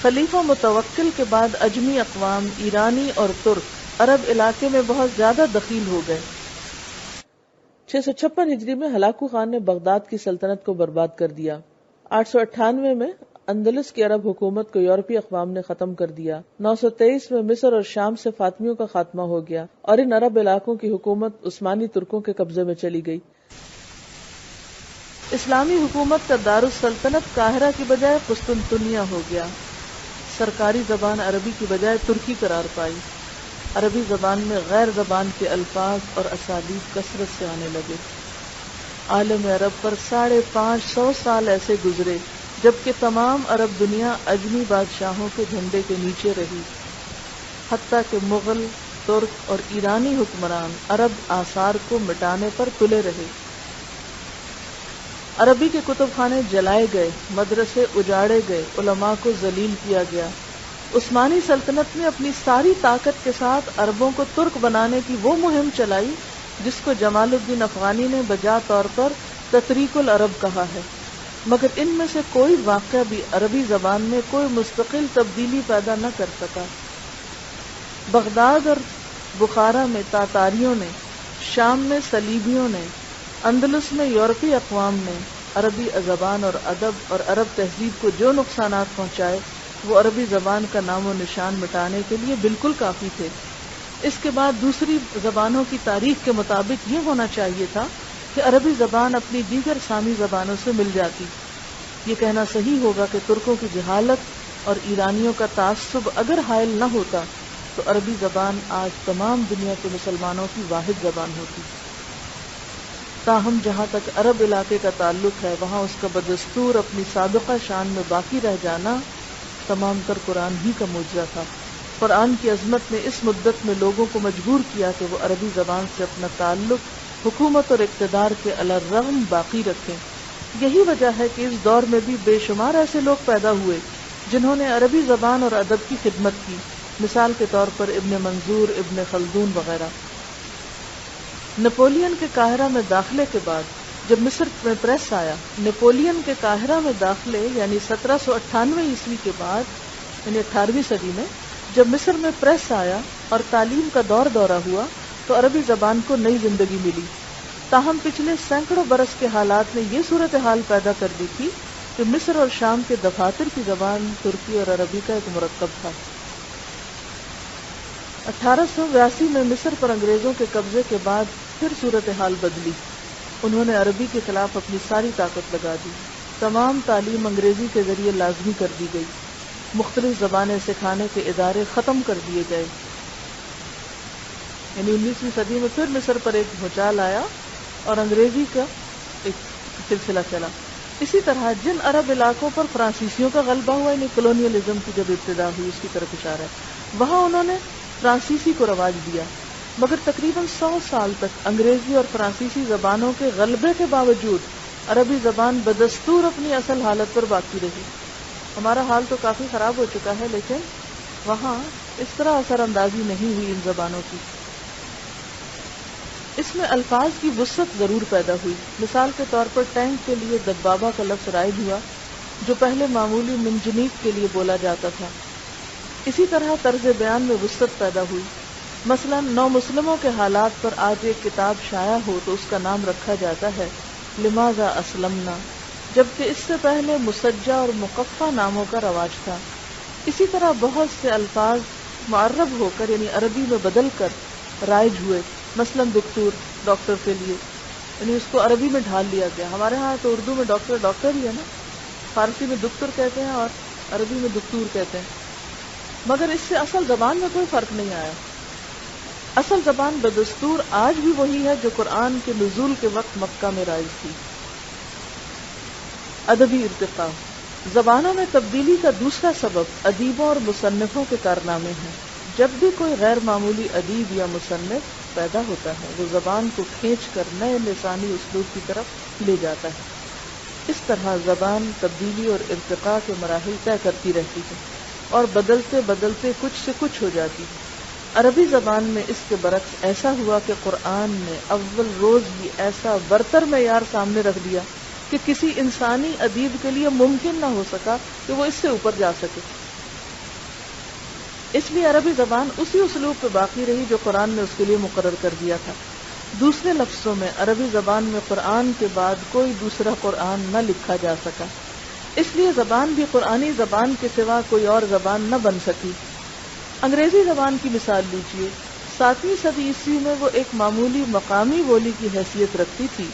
خلیفہ متوکل کے بعد اجمی اقوام ایرانی اور ترک عرب علاقے میں بہت زیادہ دخیل ہو گئے۔ 656 ہجری میں ہلاکو خان نے بغداد کی سلطنت کو برباد کر دیا۔ 898 میں اندلس کی عرب حکومت کو یورپی اقوام نے ختم کر دیا۔ 923 میں مصر اور شام سے فاطمیوں کا خاتمہ ہو گیا اور ان عرب علاقوں کی حکومت عثمانی ترکوں کے قبضے میں چلی گئی۔ اسلامی حکومت کا دارالسلطنت قاہرہ کی بجائے قسطنطنیہ ہو گیا۔ سرکاری زبان عربی کی بجائے ترکی قرار پائی۔ عربی زبان میں غیر زبان کے الفاظ اور اسالیب کثرت سے آنے لگے۔ عالم عرب پر 550 سال ایسے گزرے جبکہ تمام عرب دنیا اجمی بادشاہوں کے جھنڈے کے نیچے رہی، حتیٰ کہ مغل، ترک اور ایرانی حکمران عرب آثار کو مٹانے پر تلے رہے۔ عربی کے کتب خانے جلائے گئے، مدرسے اجاڑے گئے، علماء کو ذلیل کیا گیا۔ عثمانی سلطنت نے اپنی ساری طاقت کے ساتھ عربوں کو ترک بنانے کی وہ مہم چلائی جس کو جمال الدین افغانی نے بجا طور پر تطریق العرب کہا ہے، مگر ان میں سے کوئی واقعہ بھی عربی زبان میں کوئی مستقل تبدیلی پیدا نہ کر سکا۔ بغداد اور بخارا میں تاتاریوں نے، شام میں صلیبیوں نے، اندلس میں یورپی اقوام نے عربی زبان اور ادب اور عرب تہذیب کو جو نقصانات پہنچائے وہ عربی زبان کا نام و نشان مٹانے کے لیے بالکل کافی تھے۔ اس کے بعد دوسری زبانوں کی تاریخ کے مطابق یہ ہونا چاہیے تھا کہ عربی زبان اپنی دیگر سامی زبانوں سے مل جاتی۔ یہ کہنا صحیح ہوگا کہ ترکوں کی جہالت اور ایرانیوں کا تعصب اگر حائل نہ ہوتا تو عربی زبان آج تمام دنیا کے مسلمانوں کی واحد زبان ہوتی۔ تاہم جہاں تک عرب علاقے کا تعلق ہے وہاں اس کا بدستور اپنی سابقہ شان میں باقی رہ جانا تمام تر قرآن ہی کا معجزہ تھا۔ قرآن کی عظمت نے اس مدت میں لوگوں کو مجبور کیا کہ وہ عربی زبان سے اپنا تعلق حکومت اور اقتدار کے علی الرغم باقی رکھیں۔ یہی وجہ ہے کہ اس دور میں بھی بے شمار ایسے لوگ پیدا ہوئے جنہوں نے عربی زبان اور ادب کی خدمت کی، مثال کے طور پر ابن منظور، ابن خلدون وغیرہ۔ نپولین کے قاہرہ میں داخلے کے بعد جب مصر میں پریس آیا، نپولین کے قاہرہ میں داخلے یعنی 1798 عیسوی کے بعد یعنی 18ویں صدی میں جب مصر میں پریس آیا اور تعلیم کا دورہ ہوا تو عربی زبان کو نئی زندگی ملی۔ تاہم پچھلے سینکڑوں برس کے حالات نے یہ صورتحال پیدا کر دی تھی کہ مصر اور شام کے دفاتر کی زبان ترکی اور عربی کا ایک مرکب تھا۔ 1882 میں مصر پر انگریزوں کے قبضے کے بعد پھر صورتحال بدلی۔ انہوں نے عربی کے خلاف اپنی ساری طاقت لگا دی۔ تمام تعلیم انگریزی کے ذریعے لازمی کر دی گئی۔ مختلف زبانیں سکھانے کے ادارے ختم کر دیے گئے۔ یعنی 19ویں صدی میں پھر مصر پر ایک بھوچال آیا اور انگریزی کا ایک سلسلہ چلا۔ اسی طرح جن عرب علاقوں پر فرانسیسیوں کا غلبہ ہوا، یعنی کولونیلزم کی جب ابتدا ہوئی اس کی طرف اشارہ ہے، وہاں انہوں نے فرانسیسی کو رواج دیا، مگر تقریباً 100 سال تک انگریزی اور فرانسیسی زبانوں کے غلبے کے باوجود عربی زبان بدستور اپنی اصل حالت پر باقی رہی۔ ہمارا حال تو کافی خراب ہو چکا ہے، لیکن وہاں اس طرح اثر اندازی نہیں ہوئی ان زبانوں کی۔ اس میں الفاظ کی وسعت ضرور پیدا ہوئی۔ مثال کے طور پر ٹینک کے لیے دبابہ کا لفظ رائج ہوا جو پہلے معمولی منجنیق کے لیے بولا جاتا تھا۔ اسی طرح طرز بیان میں وسعت پیدا ہوئی۔ مثلا نو مسلموں کے حالات پر آج ایک کتاب شائع ہو تو اس کا نام رکھا جاتا ہے لماذا اسلمنا، جبکہ اس سے پہلے مسجع اور مقفع ناموں کا رواج تھا۔ اسی طرح بہت سے الفاظ معرب ہو کر یعنی عربی میں بدل کر رائج ہوئے۔ مثلا دکتور، ڈاکٹر کے لیے، یعنی اس کو عربی میں ڈھال لیا گیا۔ ہمارے ہاں تو اردو میں ڈاکٹر ہی ہے نا، فارسی میں دکتور کہتے ہیں اور عربی میں دکتور کہتے ہیں، مگر اس سے اصل زبان میں کوئی فرق نہیں آیا۔ اصل زبان بدستور آج بھی وہی ہے جو قرآن کے نزول کے وقت مکہ میں رائج تھی۔ ادبی ارتقاء۔ زبانوں میں تبدیلی کا دوسرا سبب ادیبوں اور مصنفوں کے کارنامے ہیں۔ جب بھی کوئی غیر معمولی ادیب یا مصنف پیدا ہوتا ہے وہ زبان کو کھینچ کر نئے لسانی اسلوب کی طرف لے جاتا ہے۔ اس طرح زبان تبدیلی اور ارتقاء کے مراحل طے کرتی رہتی ہے اور بدلتے بدلتے کچھ سے کچھ ہو جاتی ہے۔ عربی زبان میں اس کے برعکس ایسا ہوا کہ قرآن نے اول روز ہی ایسا برتر معیار سامنے رکھ دیا کہ کسی انسانی ادیب کے لیے ممکن نہ ہو سکا کہ وہ اس سے اوپر جا سکے۔ اس لیے عربی زبان اسی اسلوب پہ باقی رہی جو قرآن نے اس کے لیے مقرر کر دیا تھا۔ دوسرے لفظوں میں عربی زبان میں قرآن کے بعد کوئی دوسرا قرآن نہ لکھا جا سکا، اس لیے زبان بھی قرآنی زبان کے سوا کوئی اور زبان نہ بن سکی۔ انگریزی زبان کی مثال لیجیے، 7ویں صدی عیسوی میں وہ ایک معمولی مقامی بولی کی حیثیت رکھتی تھی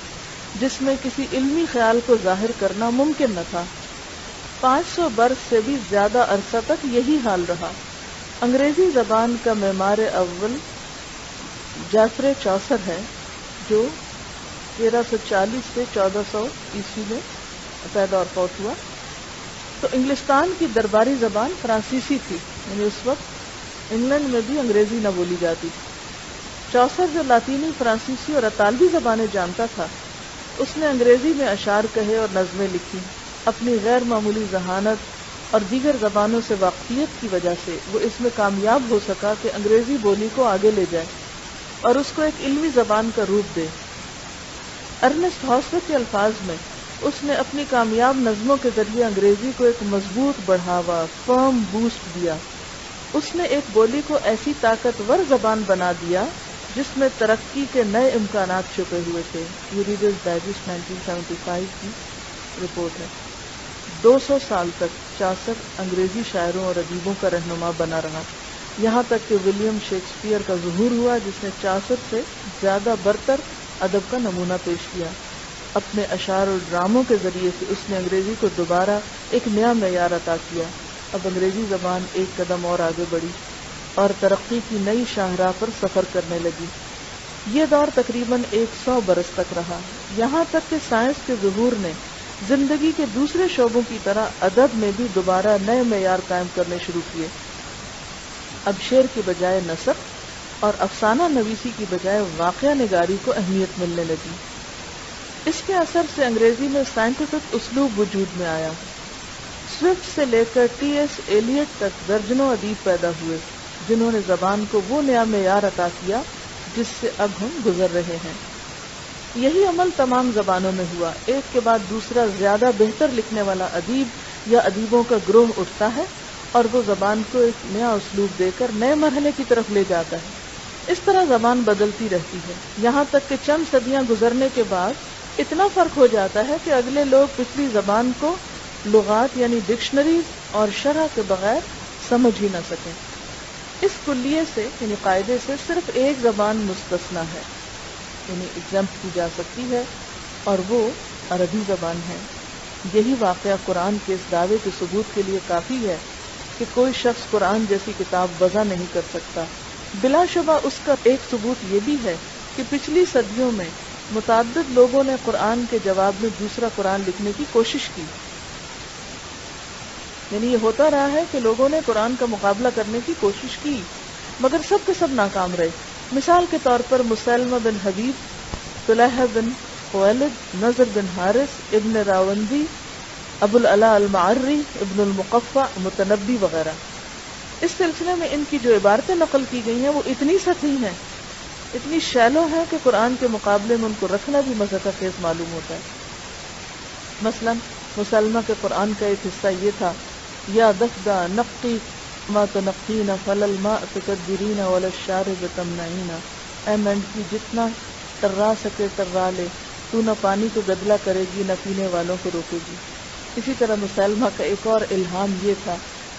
جس میں کسی علمی خیال کو ظاہر کرنا ممکن نہ تھا۔ 500 برس سے بھی زیادہ عرصہ تک یہی حال رہا۔ انگریزی زبان کا معمار اول جیفرے چوسر ہے جو 1340 سے 1400 عیسوی میں پیدا اور فوت ہوا۔ تو انگلستان کی درباری زبان فرانسیسی تھی، یعنی اس وقت انگلینڈ میں بھی انگریزی نہ بولی جاتی تھی۔ چوسر جو لاطینی، فرانسیسی اور اطالوی زبانیں جانتا تھا، اس نے انگریزی میں اشعار کہے اور نظمیں لکھی۔ اپنی غیر معمولی ذہانت اور دیگر زبانوں سے واقفیت کی وجہ سے وہ اس میں کامیاب ہو سکا کہ انگریزی بولی کو آگے لے جائے اور اس کو ایک علمی زبان کا روپ دے۔ ارنسٹ ہاؤسویٹ کے الفاظ میں اس نے اپنی کامیاب نظموں کے ذریعے انگریزی کو ایک مضبوط بڑھاوا، فرم بوسٹ دیا۔ اس نے ایک بولی کو ایسی طاقتور زبان بنا دیا جس میں ترقی کے نئے امکانات چھپے ہوئے تھے۔ یہ ریڈرز ڈائجسٹ 1975 کی رپورٹ ہے۔ 200 سال تک چوسر انگریزی شاعروں اور ادیبوں کا رہنما بنا رہا، یہاں تک کہ ولیم شیکسپیئر کا ظہور ہوا جس نے چوسر سے زیادہ برتر ادب کا نمونہ پیش کیا۔ اپنے اشعار اور ڈراموں کے ذریعے سے اس نے انگریزی کو دوبارہ ایک نیا معیار عطا کیا۔ اب انگریزی زبان ایک قدم اور آگے بڑھی اور ترقی کی نئی شاہراہ پر سفر کرنے لگی۔ یہ دور تقریباً 100 برس تک رہا، یہاں تک کہ سائنس کے ظہور نے زندگی کے دوسرے شعبوں کی طرح ادب میں بھی دوبارہ نئے معیار قائم کرنے شروع کیے۔ اب شعر کی بجائے نثر اور افسانہ نویسی کی بجائے واقعہ نگاری کو اہمیت ملنے لگی۔ اس کے اثر سے انگریزی میں سائنٹیفک اسلوب وجود میں آیا۔ سوئفٹ سے لے کر ٹی ایس ایلیٹ تک درجنوں ادیب پیدا ہوئے جنہوں نے زبان کو وہ نیا معیار عطا کیا جس سے اب ہم گزر رہے ہیں۔ یہی عمل تمام زبانوں میں ہوا، ایک کے بعد دوسرا زیادہ بہتر لکھنے والا ادیب یا ادیبوں کا گروہ اٹھتا ہے اور وہ زبان کو ایک نیا اسلوب دے کر نئے مرحلے کی طرف لے جاتا ہے۔ اس طرح زبان بدلتی رہتی ہے، یہاں تک کہ چند صدیاں گزرنے کے بعد اتنا فرق ہو جاتا ہے کہ اگلے لوگ پچھلی زبان کو لغات یعنی ڈکشنریز اور شرح کے بغیر سمجھ ہی نہ سکیں۔ اس کلیے سے یعنی قاعدے سے صرف ایک زبان مستثنا ہے، یعنی ایگزمپٹ کی جا سکتی ہے، اور وہ عربی زبان ہے۔ یہی واقعہ قرآن کے اس دعوے کے ثبوت کے لیے کافی ہے کہ کوئی شخص قرآن جیسی کتاب وضع نہیں کر سکتا۔ بلا شبہ اس کا ایک ثبوت یہ بھی ہے کہ پچھلی صدیوں میں متعدد لوگوں نے قرآن کے جواب میں دوسرا قرآن لکھنے کی کوشش کی، یعنی یہ ہوتا رہا ہے کہ لوگوں نے قرآن کا مقابلہ کرنے کی کوشش کی مگر سب کے سب ناکام رہے۔ مثال کے طور پر مسلمہ بن حبیب، طلحہ بن خویلد، نضر بن حارث، ابن راوندی، ابو العلا المعری، ابن المقفع، متنبی وغیرہ۔ اس سلسلے میں ان کی جو عبارتیں نقل کی گئی ہیں وہ اتنی سطحی ہیں، اتنی شیلو ہیں کہ قرآن کے مقابلے میں ان کو رکھنا بھی مضحکہ خیز معلوم ہوتا ہے۔ مثلا مسلمہ کے قرآن کا ایک حصہ یہ تھا: یا دفدہ نقی ما تنقین فلل ما تقدرین ولا الشارب تمنعین، اے مینڈکی جتنا ترا سکے ترا لے، تو نہ پانی کو گدلا کرے گی نہ پینے والوں کو روکے گی۔ اسی طرح مسلمہ کا ایک اور الہام یہ تھا: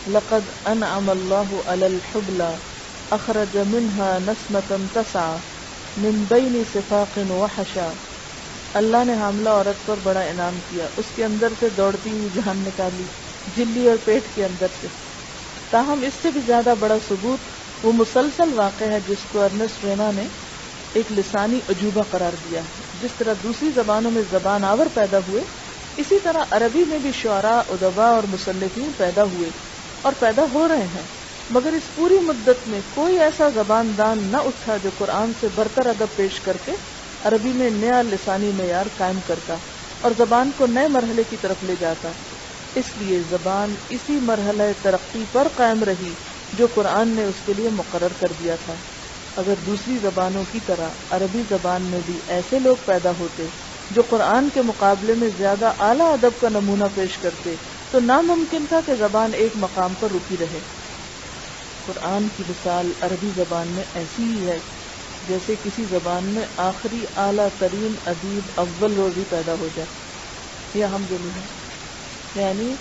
لقد انعم اللہ علی الحبلی اخرج منها نسمة تسعى من بین صفاق وحشا، اللہ نے حاملہ عورت پر بڑا انعام کیا، اس کے اندر سے دوڑتی ہوئی جان نکالی، جلی اور پیٹ کے اندر سے۔ تاہم اس سے بھی زیادہ بڑا ثبوت وہ مسلسل واقع ہے جس کو ارنسٹ رینا نے ایک لسانی عجوبہ قرار دیا۔ جس طرح دوسری زبانوں میں زبان آور پیدا ہوئے، اسی طرح عربی میں بھی شعراء، ادباء اور مصنفین پیدا ہوئے اور پیدا ہو رہے ہیں، مگر اس پوری مدت میں کوئی ایسا زبان دان نہ اٹھا جو قرآن سے برتر ادب پیش کر کے عربی میں نیا لسانی معیار قائم کرتا اور زبان کو نئے مرحلے کی طرف لے جاتا۔ اس لیے زبان اسی مرحلہ ترقی پر قائم رہی جو قرآن نے اس کے لیے مقرر کر دیا تھا۔ اگر دوسری زبانوں کی طرح عربی زبان میں بھی ایسے لوگ پیدا ہوتے جو قرآن کے مقابلے میں زیادہ اعلیٰ ادب کا نمونہ پیش کرتے تو ناممکن تھا کہ زبان ایک مقام پر رکی رہے۔ قرآن کی مثال عربی زبان میں ایسی ہی ہے جیسے کسی زبان میں آخری اعلیٰ ترین ادیب اول روز ہی پیدا ہو جائے، یا ہم جو نہیں ہیں، یعنی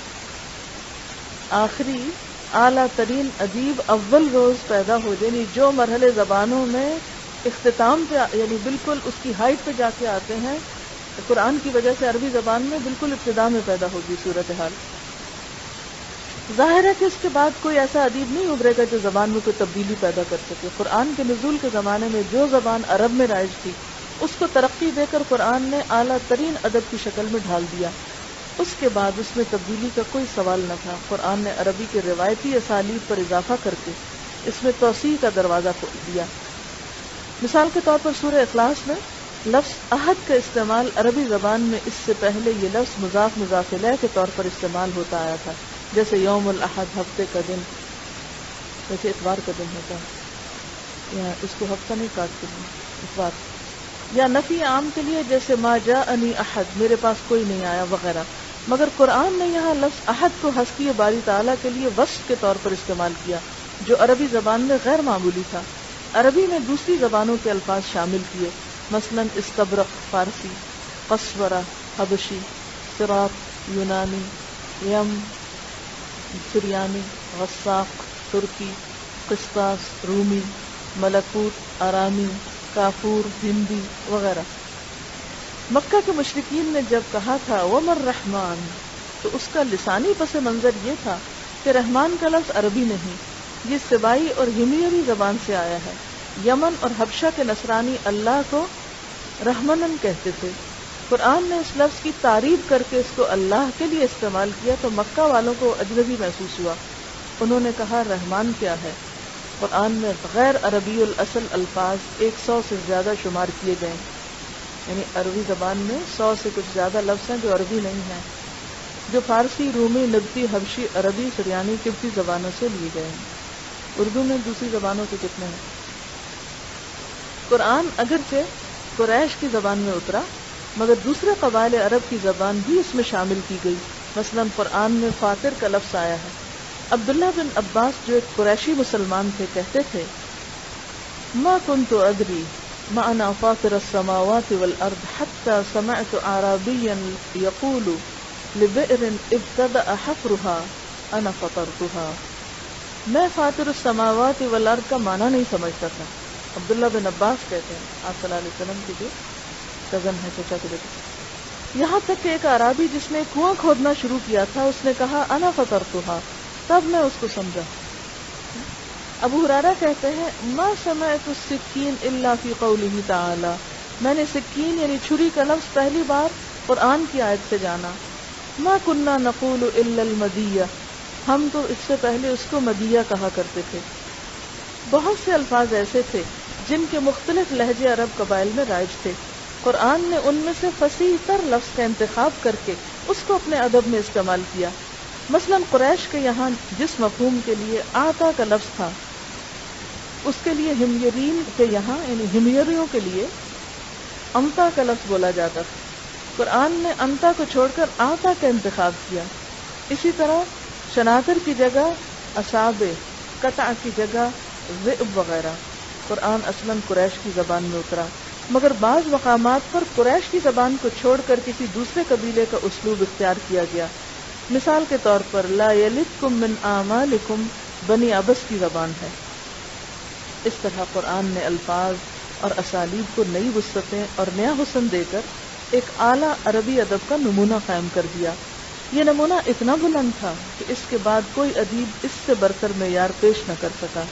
آخری اعلیٰ ترین ادیب اول روز پیدا ہو جائے، یعنی جو مرحلے زبانوں میں اختتام پہ یعنی بالکل اس کی ہائٹ پہ جا کے آتے ہیں، قرآن کی وجہ سے عربی زبان میں بالکل ابتدا میں پیدا ہوگی صورتحال۔ ظاہر ہے کہ اس کے بعد کوئی ایسا ادیب نہیں ابھرے گا جو زبان میں کوئی تبدیلی پیدا کر سکے۔ قرآن کے نزول کے زمانے میں جو زبان عرب میں رائج تھی اس کو ترقی دے کر قرآن نے اعلیٰ ترین ادب کی شکل میں ڈھال دیا۔ اس کے بعد اس میں تبدیلی کا کوئی سوال نہ تھا۔ قرآن نے عربی کے روایتی اسالیب پر اضافہ کر کے اس میں توسیع کا دروازہ کھول دیا۔ مثال کے طور پر سورہ اخلاص میں لفظ احد کا استعمال عربی زبان میں اس سے پہلے یہ لفظ مضاف مضاف الیہ کے طور پر استعمال ہوتا آیا تھا، جیسے یوم الاحد ہفتے کا دن، جیسے اتوار کا دن ہوتا ہے، یا اس کو ہفتہ نہیں کاٹتے ہیں اتوار، یا نفی عام کے لیے جیسے ما جاءنی احد، میرے پاس کوئی نہیں آیا وغیرہ۔ مگر قرآن نے یہاں لفظ احد کو ہستی باری تعالیٰ کے لیے وصف کے طور پر استعمال کیا، جو عربی زبان میں غیر معمولی تھا۔ عربی نے دوسری زبانوں کے الفاظ شامل کیے، مثلا استبرق فارسی، قصورہ حبشی، صراط یونانی، یم سریانی، غساق ترکی، قسطاس رومی، ملکوت آرامی، کافور ہندی وغیرہ۔ مکہ کے مشرکین نے جب کہا تھا وَمَا الرَّحْمَٰنُ، تو اس کا لسانی پس منظر یہ تھا کہ رحمان کا لفظ عربی نہیں، یہ سبائی اور ہمیری زبان سے آیا ہے۔ یمن اور حبشہ کے نصرانی اللہ کو رحمنن کہتے تھے۔ قرآن نے اس لفظ کی تعریف کر کے اس کو اللہ کے لیے استعمال کیا تو مکہ والوں کو اجنبی محسوس ہوا۔ انہوں نے کہا رحمان کیا ہے؟ قرآن میں غیر عربی الاصل الفاظ 100 سے زیادہ شمار کیے گئے، یعنی عربی زبان میں 100 سے کچھ زیادہ لفظ ہیں جو عربی نہیں ہیں، جو فارسی، رومی، نبطی، حبشی، عربی، سریانی، قبطی زبانوں سے لیے گئے ہیں۔ اردو میں دوسری زبانوں کے کتنے ہیں؟ قرآن اگرچہ قریش کی زبان میں اترا مگر دوسرے قبائل عرب کی زبان بھی اس میں شامل کی گئی۔ مثلا قرآن میں فاطر کا لفظ آیا ہے۔ عبداللہ بن عباس جو ایک قریشی مسلمان تھے کہتے تھے ما كنت ادری معنى فاطر السماوات والارض حتى سمعت اعرابيا يقول لبئر ابتدأ حفرها انا فطرتها۔ میں فاطر السماوات والارض کا معنی نہیں سمجھتا تھا۔ عبداللہ بن عباس کہتے ہیں آپ صلی اللہ علیہ وسلم کی جو کزن ہے، چچا کے بیٹے۔ یہاں تک کہ ایک اعرابی جس نے کنواں کھودنا شروع کیا تھا اس نے کہا انا فطرتها، تب میں اس کو سمجھا۔ ابو ہریرہ کہتے ہیں ما سمعت السکین الا فی قوله تعالی، میں نے سکین یعنی چھری کا لفظ پہلی بار قرآن کی آیت سے جانا۔ ما کننا نقول الا المدیہ، ہم تو اس سے پہلے اس کو مدیہ کہا کرتے تھے۔ بہت سے الفاظ ایسے تھے جن کے مختلف لہجے عرب قبائل میں رائج تھے۔ قرآن نے ان میں سے فصیح تر لفظ کا انتخاب کر کے اس کو اپنے ادب میں استعمال کیا۔ مثلا قریش کے یہاں جس مفہوم کے لیے آتا کا لفظ تھا اس کے لیے ہمیرین کے یہاں یعنی ہمیریوں کے لیے امتا کا لفظ بولا جاتا تھا۔ قرآن نے امتا کو چھوڑ کر آتا کا انتخاب کیا۔ اسی طرح شناتر کی جگہ اصابع، قطع کی جگہ ذئب وغیرہ۔ قرآن اصلاً قریش کی زبان میں اترا مگر بعض مقامات پر قریش کی زبان کو چھوڑ کر کسی دوسرے قبیلے کا اسلوب اختیار کیا گیا۔ مثال کے طور پر لا یلدکم من اعمالکم بنی عبس کی زبان ہے۔ اس طرح قرآن نے الفاظ اور اسالیب کو نئی وسعتیں اور نیا حسن دے کر ایک اعلیٰ عربی ادب کا نمونہ قائم کر دیا۔ یہ نمونہ اتنا بلند تھا کہ اس کے بعد کوئی ادیب اس سے بڑھ کر معیار پیش نہ کر سکا۔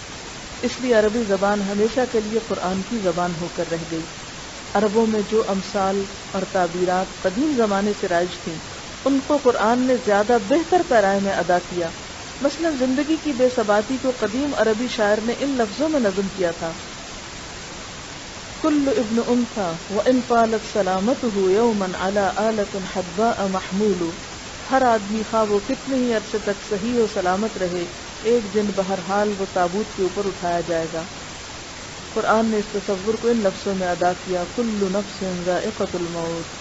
اس لیے عربی زبان ہمیشہ کے لیے قرآن کی زبان ہو کر رہ گئی۔ عربوں میں جو امثال اور تعبیرات قدیم زمانے سے رائج تھیں ان کو قرآن نے زیادہ بہتر پیرائے میں ادا کیا۔ مثلا زندگی کی بے ثباتی کو قدیم عربی شاعر نے ان لفظوں میں نظم کیا تھا کل ابن انثى وان طالت سلامته يوما على آلة حدباء محمول، ہر آدمی خواہ وہ کتنے ہی عرصے تک صحیح و سلامت رہے ایک دن بہرحال وہ تابوت کے اوپر اٹھایا جائے گا۔ قرآن نے اس تصور کو ان لفظوں میں ادا کیا کل نفس ذائقۃ الموت۔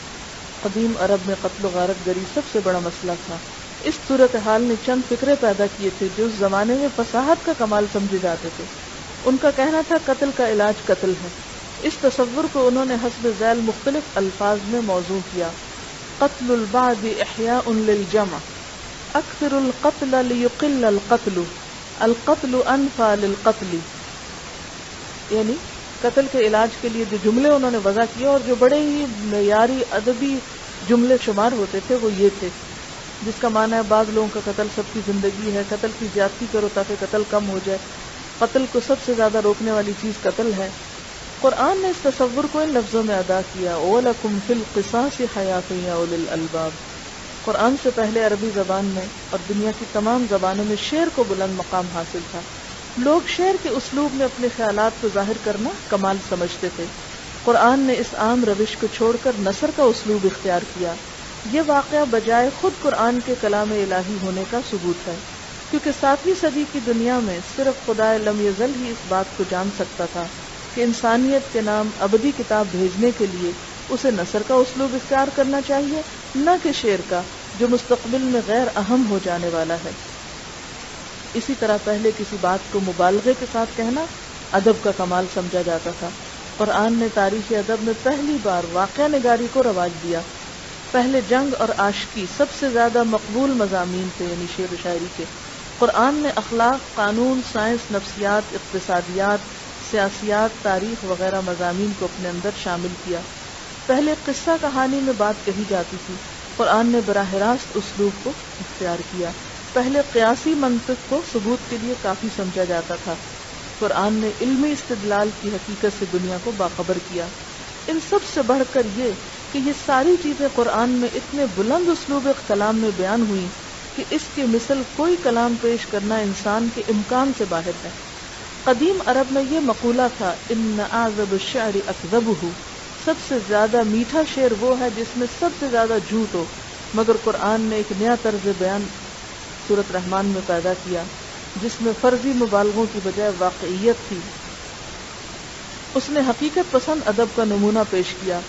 قدیم عرب میں قتل و غارت گری سب سے بڑا مسئلہ تھا۔ اس صورتحال نے چند فکرے پیدا کیے تھے جو اس زمانے میں فصاحت کا کمال سمجھے جاتے تھے۔ ان کا کہنا تھا قتل کا علاج قتل ہے۔ اس تصور کو انہوں نے حسب ذیل مختلف الفاظ میں موضوع کیا: قتل البعض احیاء للجمع، اکثر القتل لیقل القتل، القتل انفع للقتل۔ یعنی قتل کے علاج کے لیے جو جملے انہوں نے وضع کیے اور جو بڑے ہی معیاری ادبی جملے شمار ہوتے تھے وہ یہ تھے، جس کا معنی ہے بعض لوگوں کا قتل سب کی زندگی ہے، قتل کی زیادتی کرو تاکہ قتل کم ہو جائے، قتل کو سب سے زیادہ روکنے والی چیز قتل ہے۔ قرآن نے اس تصور کو ان لفظوں میں ادا کیا: وَلَكُمْ فِي الْقِصَاصِ حَيَاةٌ يَا أُولِي الْأَلْبَابِ۔ قرآن سے پہلے عربی زبان میں اور دنیا کی تمام زبانوں میں شعر کو بلند مقام حاصل تھا۔ لوگ شعر کے اسلوب میں اپنے خیالات کو ظاہر کرنا کمال سمجھتے تھے۔ قرآن نے اس عام روش کو چھوڑ کر نثر کا اسلوب اختیار کیا۔ یہ واقعہ بجائے خود قرآن کے کلام الہی ہونے کا ثبوت ہے، کیونکہ 7ویں صدی کی دنیا میں صرف خدائے لم یزل ہی اس بات کو جان سکتا تھا کہ انسانیت کے نام ابدی کتاب بھیجنے کے لیے اسے نثر کا اسلوب اختیار کرنا چاہیے، نہ کہ شعر کا، جو مستقبل میں غیر اہم ہو جانے والا ہے۔ اسی طرح پہلے کسی بات کو مبالغے کے ساتھ کہنا ادب کا کمال سمجھا جاتا تھا۔ قرآن نے تاریخ ادب میں پہلی بار واقعہ نگاری کو رواج دیا۔ پہلے جنگ اور عاشقی سب سے زیادہ مقبول مضامین تھے، یعنی شعر و شاعری کے۔ قرآن نے اخلاق، قانون، سائنس، نفسیات، اقتصادیات، سیاسیات، تاریخ وغیرہ مضامین کو اپنے اندر شامل کیا۔ پہلے قصہ کہانی میں بات کہی جاتی تھی، قرآن نے براہ راست اسلوب کو اختیار کیا۔ پہلے قیاسی منطق کو ثبوت کے لیے کافی سمجھا جاتا تھا، قرآن نے علمی استدلال کی حقیقت سے دنیا کو باخبر کیا۔ ان سب سے بڑھ کر یہ کہ یہ ساری چیزیں قرآن میں اتنے بلند اسلوب کلام میں بیان ہوئی کہ اس کی مثل کوئی کلام پیش کرنا انسان کے امکان سے باہر ہے۔ قدیم عرب میں یہ مقولہ تھا: ان اعذب الشعر اکذبہ، سب سے زیادہ میٹھا شعر وہ ہے جس میں سب سے زیادہ جھوٹ ہو۔ مگر قرآن نے ایک نیا طرز بیان سورۃ رحمان میں پیدا کیا، جس میں فرضی مبالغوں کی بجائے واقعیت تھی۔ اس نے حقیقت پسند ادب کا نمونہ پیش کیا۔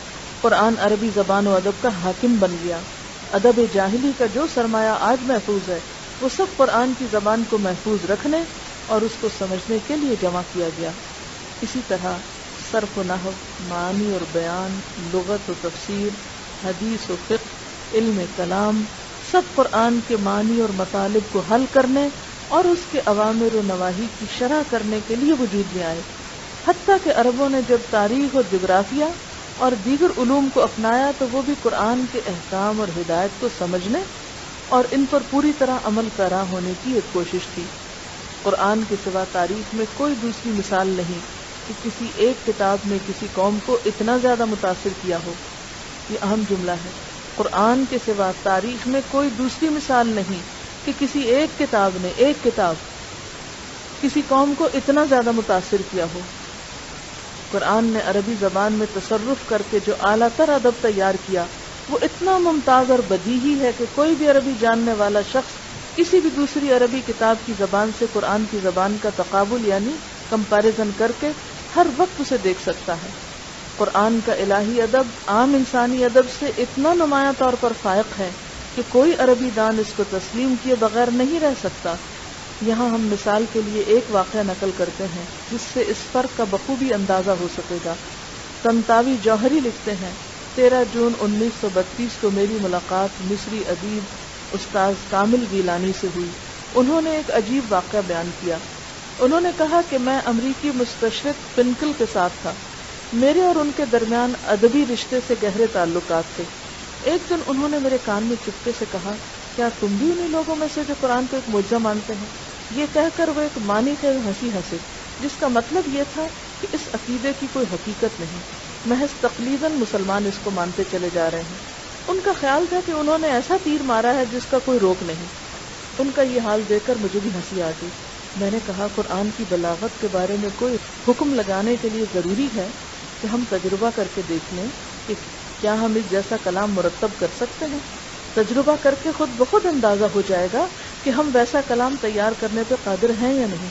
قرآن عربی زبان و ادب کا حاکم بن گیا۔ ادب جاہلی کا جو سرمایہ آج محفوظ ہے وہ سب قرآن کی زبان کو محفوظ رکھنے اور اس کو سمجھنے کے لیے جمع کیا گیا۔ اسی طرح صرف و نحو، معانی اور بیان، لغت و تفسیر، حدیث و فقہ، علم کلام، سب قرآن کے معنی اور مطالب کو حل کرنے اور اس کے اوامر و نواہی کی شرح کرنے کے لیے وجود میں آئے۔ حتیٰ کہ عربوں نے جب تاریخ اور جغرافیہ اور دیگر علوم کو اپنایا تو وہ بھی قرآن کے احکام اور ہدایت کو سمجھنے اور ان پر پوری طرح عمل پیرا ہونے کی ایک کوشش تھی۔ قرآن کے سوا تاریخ میں کوئی دوسری مثال نہیں کہ کسی ایک کتاب نے کسی قوم کو اتنا زیادہ متاثر کیا ہو۔ یہ اہم جملہ ہے۔ قرآن کے سوا تاریخ میں کوئی دوسری مثال نہیں کہ کسی ایک کتاب نے کسی قوم کو اتنا زیادہ متاثر کیا ہو۔ قرآن نے عربی زبان میں تصرف کر کے جو اعلیٰ تر ادب تیار کیا وہ اتنا ممتاز اور بدیہی ہے کہ کوئی بھی عربی جاننے والا شخص کسی بھی دوسری عربی کتاب کی زبان سے قرآن کی زبان کا تقابل یعنی کمپیریزن کر کے ہر وقت اسے دیکھ سکتا ہے۔ قرآن کا الہی ادب عام انسانی ادب سے اتنا نمایاں طور پر فائق ہے کہ کوئی عربی دان اس کو تسلیم کیے بغیر نہیں رہ سکتا۔ یہاں ہم مثال کے لیے ایک واقعہ نقل کرتے ہیں جس سے اس فرق کا بخوبی اندازہ ہو سکے گا۔ طنطاوی جوہری لکھتے ہیں: 13 جون 1932 کو میری ملاقات مصری ادیب استاذ کامل گیلانی سے ہوئی۔ انہوں نے ایک عجیب واقعہ بیان کیا۔ انہوں نے کہا کہ میں امریکی مستشرق پنکل کے ساتھ تھا۔ میرے اور ان کے درمیان ادبی رشتے سے گہرے تعلقات تھے۔ ایک دن انہوں نے میرے کان میں چپکے سے کہا: کیا تم بھی انہی لوگوں میں سے جو قرآن کو ایک معجزہ مانتے ہیں؟ یہ کہہ کر وہ ایک معنی خیز ہنسی ہنسے، جس کا مطلب یہ تھا کہ اس عقیدے کی کوئی حقیقت نہیں، محض تقلیداً مسلمان اس کو مانتے چلے جا رہے ہیں۔ ان کا خیال تھا کہ انہوں نے ایسا تیر مارا ہے جس کا کوئی روک نہیں۔ ان کا یہ حال دیکھ کر مجھے بھی ہنسی آ گئی۔ میں نے کہا: قرآن کی بلاغت کے بارے میں کوئی حکم لگانے کے لیے ضروری ہے کہ ہم تجربہ کر کے دیکھ لیں کہ کیا ہم اس جیسا کلام مرتب کر سکتے ہیں؟ تجربہ کر کے خود بخود اندازہ ہو جائے گا کہ ہم ویسا کلام تیار کرنے پہ قادر ہیں یا نہیں۔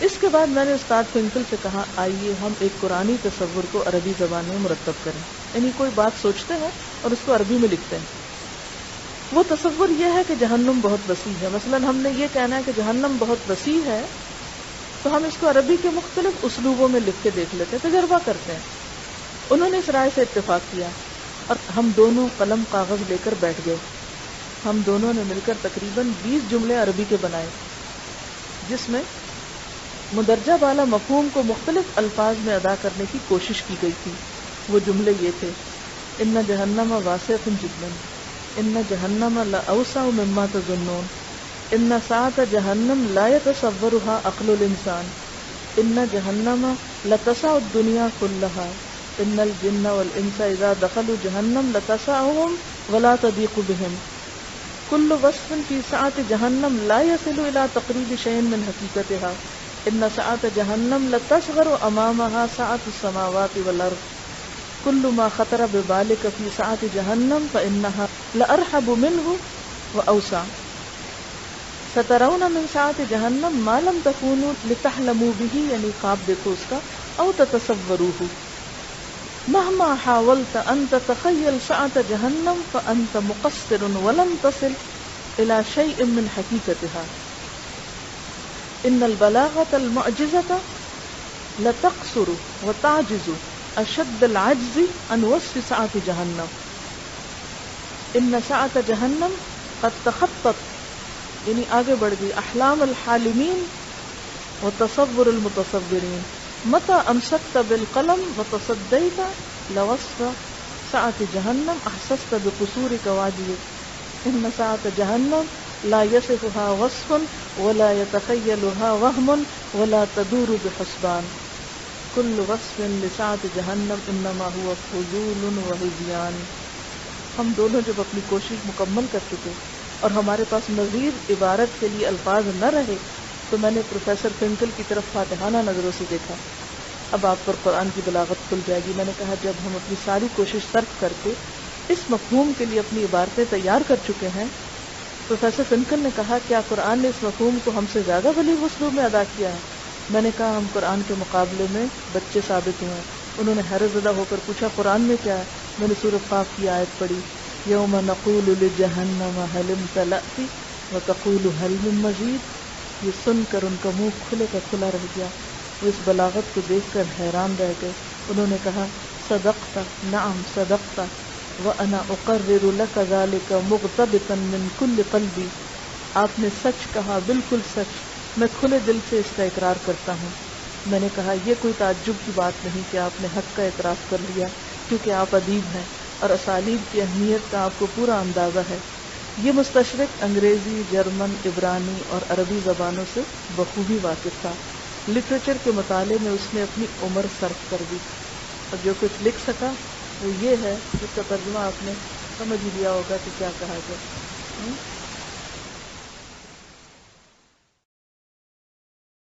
اس کے بعد میں نے استاد پنکل سے کہا: آئیے ہم ایک قرآنی تصور کو عربی زبان میں مرتب کریں، یعنی کوئی بات سوچتے ہیں اور اس کو عربی میں لکھتے ہیں۔ وہ تصور یہ ہے کہ جہنم بہت وسیع ہے. مثلا ہم نے یہ کہنا ہے کہ جہنم بہت وسیع ہے تو ہم اس کو عربی کے مختلف اسلوبوں میں لکھ کے دیکھ لیتے ہیں, تجربہ کرتے ہیں. انہوں نے اس رائے سے اتفاق کیا اور ہم دونوں قلم کاغذ لے کر بیٹھ گئے. ہم دونوں نے مل کر تقریباً 20 جملے عربی کے بنائے جس میں مندرجہ بالا مفہوم کو مختلف الفاظ میں ادا کرنے کی کوشش کی گئی تھی. وہ جملے یہ تھے: ان جہنم واسعۃ جدا، ان جہنم لاوسع مما تظنون، ان ساعۃ جہنم لا يتصورها عقل الانسان، ان جہنم لتسع الدنيا كلها، ان الجن والانس اذا دخلوا جہنم لتسعهم ولا تضيق بهم، كل وصف في سعة جہنم لا يصل الى تقريب شيء من حقيقتها، ان سعة جہنم لتصغر امامها سعة السماوات والارض، كل ما خطر ببالك في سعة جہنم فإنها لأرحب منه وأوسع، سترون من سعة جہنم ما لم تكونوا لتحلموا به، یعنی خواب دیکھو اس کا، او تتصوروه، مهما حاولت ان تتخيل سعة جہنم فأنت مقصر ولن تصل الى شيء من حقيقتها، ان البلاغة المعجزة لتقصر وتعجز اشد العجز عن وصف سعة جہنم، ان سعة جہنم قد تخطت، یعنی آگے بڑھ گئی، احلام الحالمین وتصور المتصورین، متى امسكت بالقلم وتصديت لوصف سعة جہنم احسست بقصورك وعجزك، ان سعة جہنم لا يصفها وصف ولا يتخيلها وهم ولا تدور بحسبان، كل وصف لسعة جہنم انما هو فضول وهذیان. ہم دونوں جب اپنی کوشش مکمل کر چکے اور ہمارے پاس مزید عبارت کے لیے الفاظ نہ رہے تو میں نے پروفیسر فنکل کی طرف فاتحانہ نظروں سے دیکھا. اب آپ پر قرآن کی بلاغت کھل جائے گی. میں نے کہا جب ہم اپنی ساری کوشش صرف کر کے اس مفہوم کے لیے اپنی عبارتیں تیار کر چکے ہیں. پروفیسر فنکل نے کہا کیا قرآن نے اس مفہوم کو ہم سے زیادہ بلیغ اسلوب میں ادا کیا ہے؟ میں نے کہا ہم قرآن کے مقابلے میں بچے ثابت ہوئے ہیں. انہوں نے حیرت زدہ ہو کر پوچھا قرآن میں کیا ہے؟ میں نے سورۃ قاف کی آیت پڑھی، یوم نقول لجہنم هل امتلأت وتقول هل من مزید. یہ سن کر ان کا منہ کھلے کا کھلا رہ گیا. وہ اس بلاغت کو دیکھ کر حیران رہ گئے. انہوں نے کہا صدقت، نعم صدقت، وانا اقرر لك ذلك مغتبطا من كل قلبی. آپ نے سچ کہا، بالکل سچ، میں کھلے دل سے اس کا اقرار کرتا ہوں. میں نے کہا یہ کوئی تعجب کی بات نہیں کہ آپ نے حق کا اعتراف کر لیا، کیونکہ آپ ادیب ہیں اور اسالیب کی اہمیت کا آپ کو پورا اندازہ ہے. یہ مستشرق انگریزی، جرمن، عبرانی اور عربی زبانوں سے بخوبی واقف تھا. لٹریچر کے مطالعے میں اس نے اپنی عمر صرف کر دی اور جو کچھ لکھ سکا وہ یہ ہے جس کا ترجمہ آپ نے سمجھ لیا ہوگا کہ کیا کہا جائے.